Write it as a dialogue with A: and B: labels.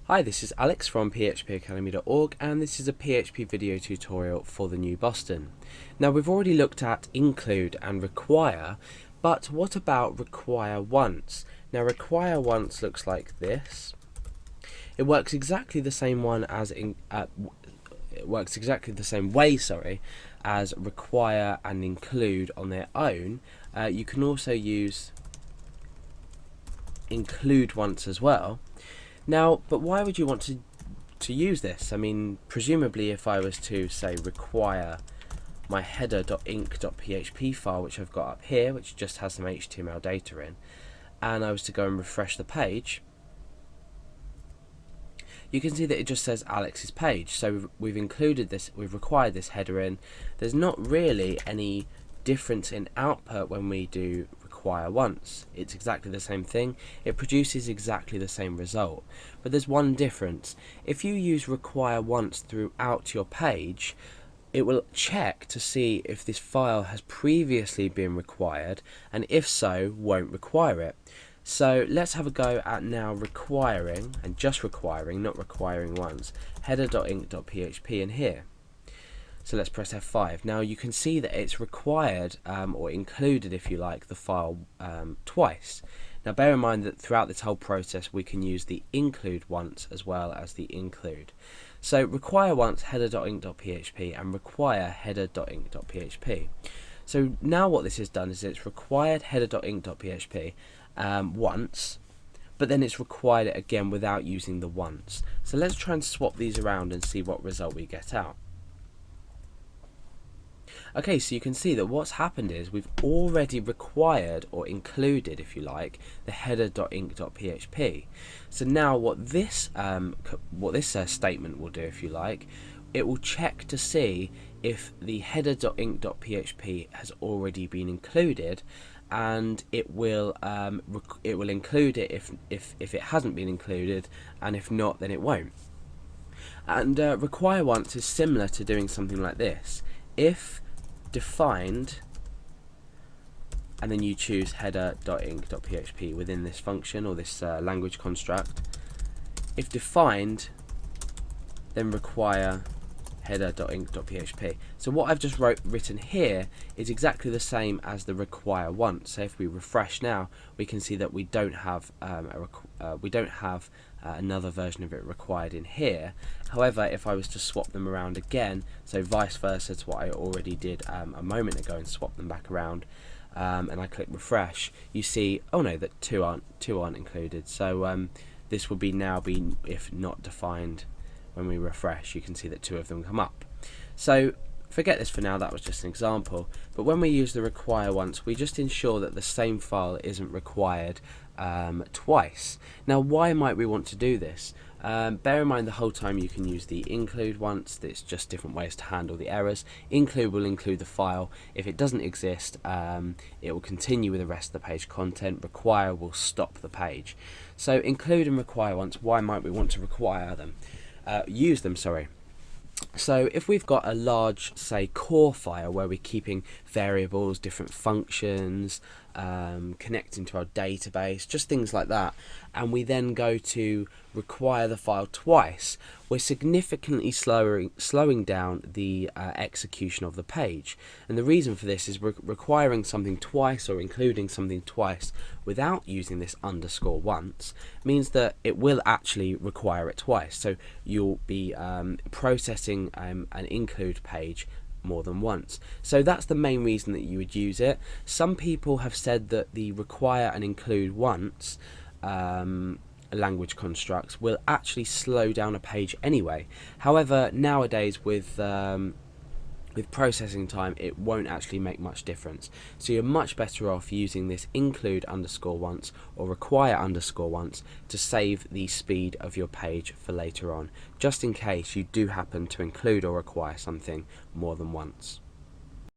A: Hi, this is Alex from phpacademy.org, and this is a PHP video tutorial for the new Boston. Now, we've already looked at include and require, but what about require once? Now, require once looks like this. It works exactly the same way, as require and include on their own. You can also use include once as well. Now, but why would you want to use this? I mean, presumably if I was to say require my header.inc.php file, which I've got up here, which just has some HTML data in, and I was to go and refresh the page, you can see that it just says Alex's page. So we've included this, we've required this header in. There's not really any difference in output when we do require once. It's exactly the same thing. It produces exactly the same result. But there's one difference. If you use require once throughout your page, it will check to see if this file has previously been required, and if so, won't require it. So let's have a go at now requiring, and just requiring, not requiring once, header.inc.php in here. So let's press F5. Now you can see that it's required, or included if you like, the file twice. Now bear in mind that throughout this whole process we can use the include once as well as the include. So require once header.inc.php and require header.inc.php. So now what this has done is it's required header.inc.php once, but then it's required it again without using the once. So let's try and swap these around and see what result we get out. Okay, so you can see that what's happened is we've already required, or included if you like, the header.inc.php. So now what this statement will do, if you like, it will check to see if the header.inc.php has already been included, and it will include it if it hasn't been included, and if not, then it won't. And require once is similar to doing something like this. If defined, and then you choose header.inc.php within this function or this language construct. If defined, then require header.inc.php. So what I've just written here is exactly the same as the require once. So if we refresh now, we can see that we don't have another version of it required in here. However, if I was to swap them around again, so vice versa to what I already did a moment ago and swap them back around, and I click refresh, you see, oh no, that two aren't included. So this will now be if not defined. When we refresh, you can see that two of them come up. So forget this for now, that was just an example. But when we use the require once, we just ensure that the same file isn't required twice. Now, why might we want to do this? Bear in mind the whole time you can use the include once. There's just different ways to handle the errors. Include will include the file. If it doesn't exist, it will continue with the rest of the page content. Require will stop the page. So include and require once, why might we want to require them? Use them, sorry. So if we've got a large, say, core file where we're keeping variables, different functions, connecting to our database, just things like that, and we then go to require the file twice, we're significantly slowing down the execution of the page. And the reason for this is requiring something twice, or including something twice without using this underscore once, means that it will actually require it twice. So you'll be processing an include page more than once. So that's the main reason that you would use it. Some people have said that the require and include once language constructs will actually slow down a page anyway. However, nowadays with processing time, it won't actually make much difference. So you're much better off using this include underscore once or require underscore once to save the speed of your page for later on, just in case you do happen to include or require something more than once.